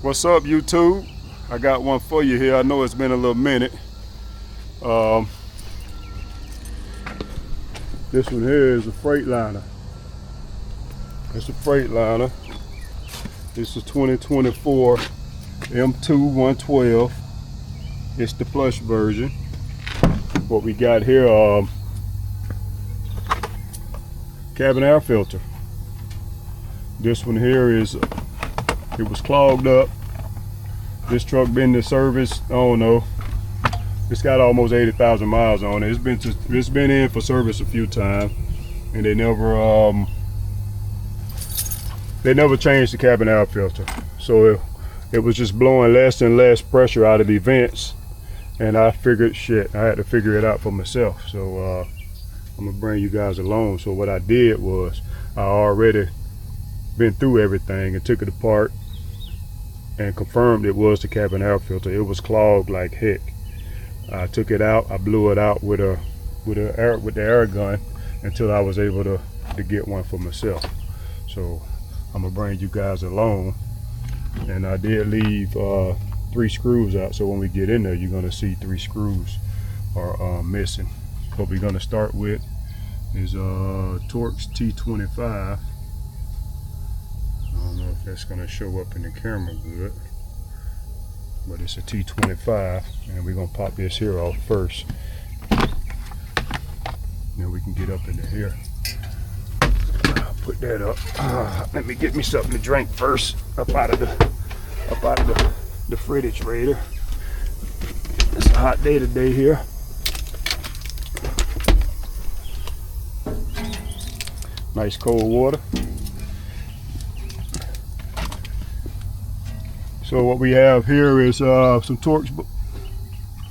What's up, YouTube? I got one for you here. I know it's been a little minute. This one here is a Freightliner. It's a Freightliner. It's a 2024 M2 112. It's the plush version. What we got here, cabin air filter. This one here is, it was clogged up. This truck been to service, I don't know. It's got almost 80,000 miles on it. It's been in for service a few times, and they never changed the cabin air filter. So it was just blowing less and less pressure out of the vents, and I figured, shit, I had to figure it out for myself. So I'm gonna bring you guys along. So what I did was, I already been through everything and took it apart and confirmed it was the cabin air filter. It was clogged like heck. I took it out, I blew it out with the air gun until I was able to get one for myself. So I'm gonna bring you guys along, and I did leave 3 screws out, so when we get in there you're gonna see 3 screws are missing. What we're gonna start with is Torx T25. I don't know if that's gonna show up in the camera good, but it's a T25, and we're gonna pop this here off first. Then we can get up into here. I'll put that up. Let me get me something to drink first, up out of the refrigerator. It's a hot day today here. Nice cold water. So what we have here is some Torx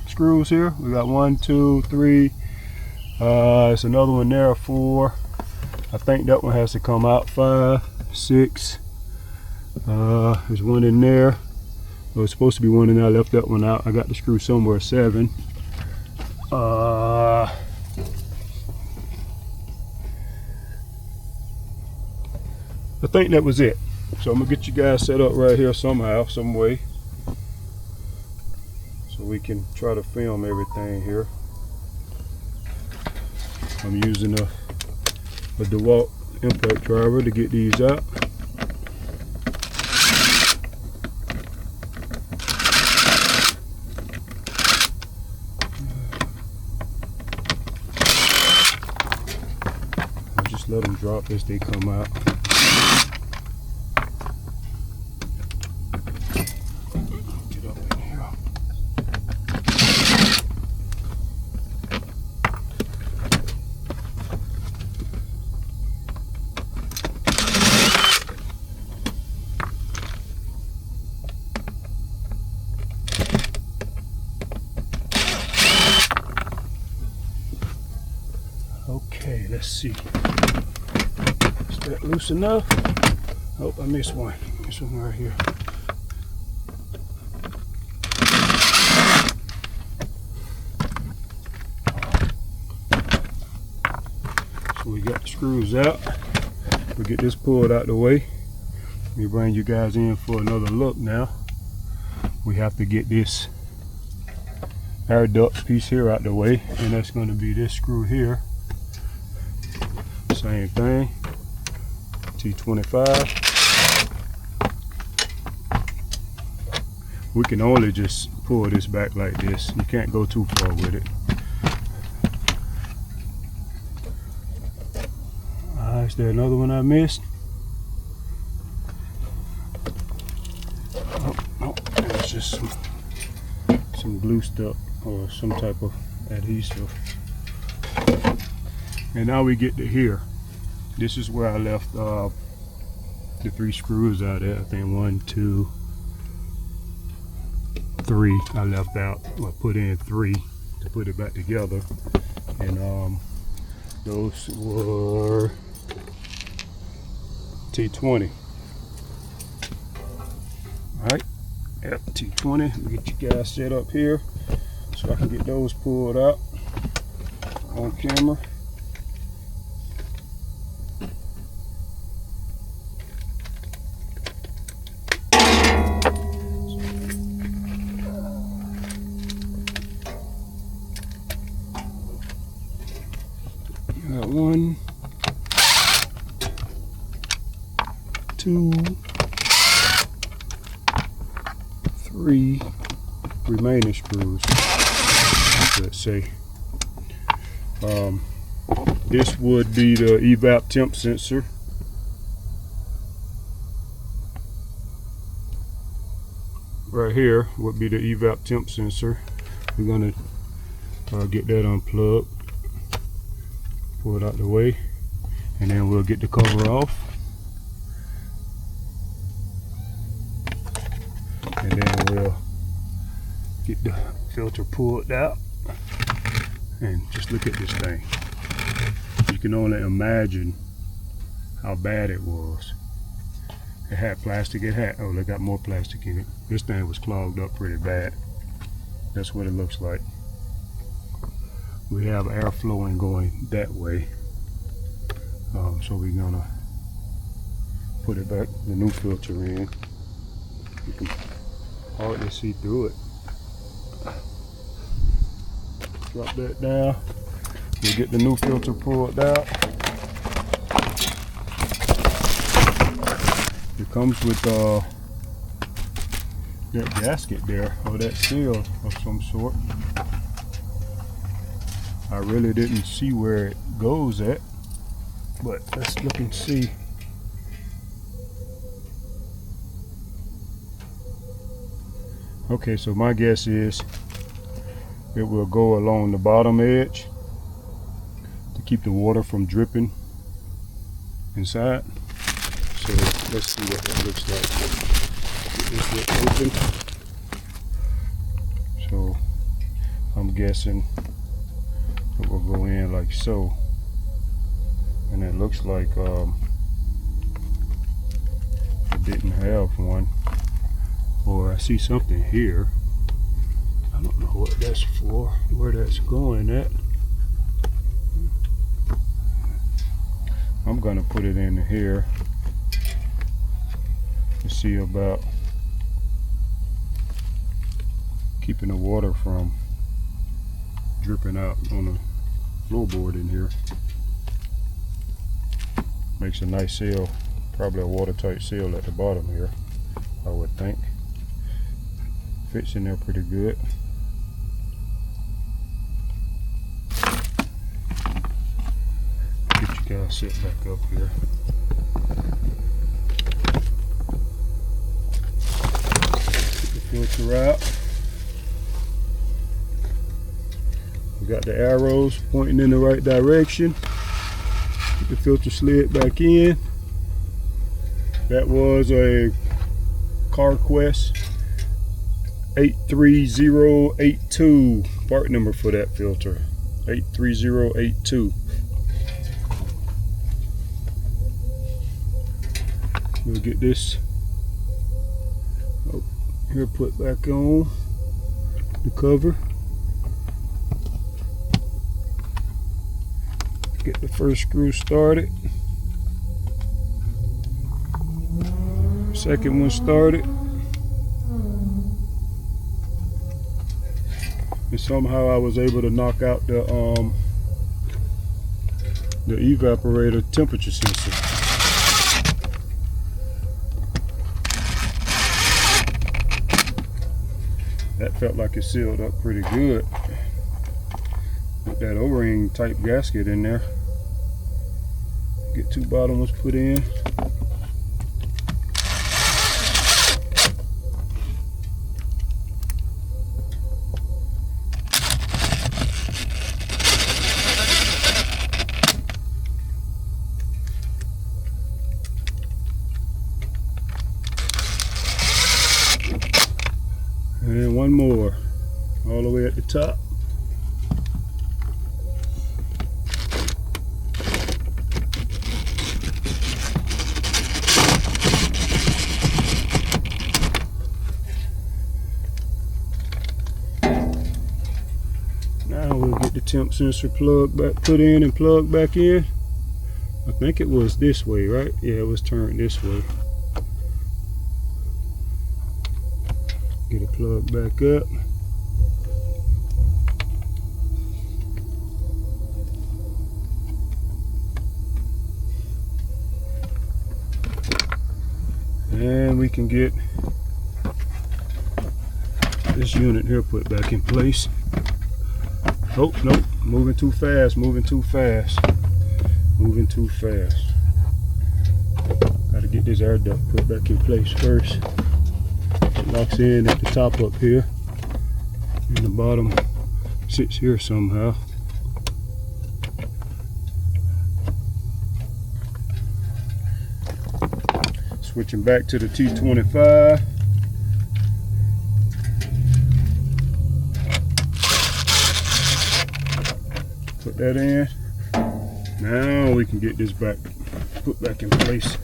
screws here. We got 1, 2, 3. It's another one there, 4. I think that one has to come out. 5, 6. There's one in there. Oh, it's supposed to be one in there. I left that one out. I got the screw somewhere. 7. I think that was it. So I'm gonna get you guys set up right here somehow, some way, so we can try to film everything here. I'm using a DeWalt impact driver to get these out. I'll just let them drop as they come out. Okay, let's see. Is that loose enough? Oh, I missed one. This one right here. So we got the screws out. We'll get this pulled out the way. Let me bring you guys in for another look now. We have to get this air duct piece here out the way, and that's going to be this screw here. Same thing, T25. We can only just pull this back like this. You can't go too far with it. Is there another one I missed? Oh, it's just some glue stuff or some type of adhesive. And now we get to here. This is where I left the 3 screws out there. I think 1, 2, 3 I left out. I put in 3 to put it back together. And those were T20. Alright, yep, T20. Let me get you guys set up here so I can get those pulled out on camera. 2, 3 remaining screws, let's say. This would be the evap temp sensor. Right here would be the evap temp sensor. We're gonna get that unplugged, pull it out the way, and then we'll get the cover off. And then we'll get the filter pulled out. And just look at this thing. You can only imagine how bad it was. It had plastic, oh, they got more plastic in it. This thing was clogged up pretty bad. That's what it looks like. We have air flowing going that way. So we're gonna put it back, the new filter in. You can hardly see through it. Drop that down. We'll get the new filter pulled out. It comes with that gasket there, or that seal of some sort. I really didn't see where it goes at, but let's look and see. Okay, so my guess is it will go along the bottom edge to keep the water from dripping inside. So let's see what that looks like. Get this open. So I'm guessing it will go in like so. And it looks like it didn't have one. Or I see something here. I don't know what that's for, where that's going at. I'm gonna put it in here to see about keeping the water from dripping out on the floorboard in here. Makes a nice seal, probably a watertight seal at the bottom here, I would think. Fits in there pretty good. Get you guys sit back up here. Get the filter out. We got the arrows pointing in the right direction. Get the filter slid back in. That was a CarQuest 83082 part number for that filter. 83082. We'll get this here put back on the cover. Get the first screw started. Second one started. And somehow I was able to knock out the evaporator temperature sensor. That felt like it sealed up pretty good. With that O-ring type gasket in there. Get two bottom ones put in. And then one more, all the way at the top. Now we'll get the temp sensor plug back, put in and plug back in. I think it was this way, right? Yeah, it was turned this way. Get it plugged back up. And we can get this unit here put back in place. Oh, nope, moving too fast, moving too fast, moving too fast. Gotta get this air duct put back in place first. It locks in at the top up here, and the bottom sits here somehow. Switching back to the T25. Put that in. Now we can get this back, put back in place.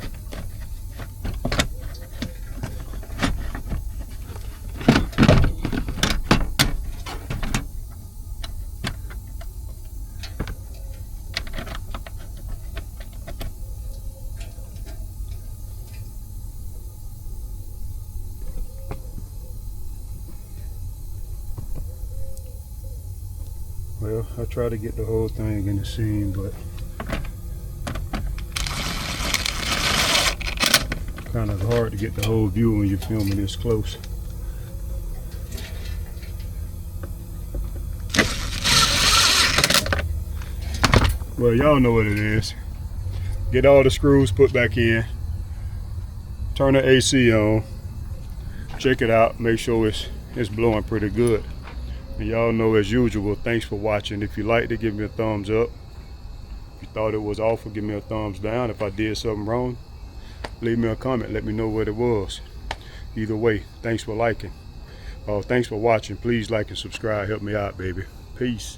Well, I try to get the whole thing in the seam, but kind of hard to get the whole view when you're filming this close. Well, y'all know what it is. Get all the screws put back in, turn the AC on, check it out, make sure it's blowing pretty good. And y'all know, as usual, thanks for watching. If you liked it, give me a thumbs up. If you thought it was awful, give me a thumbs down. If I did something wrong, leave me a comment, let me know what it was. Either way, thanks for liking. Thanks for watching. Please like and subscribe, help me out, baby. Peace.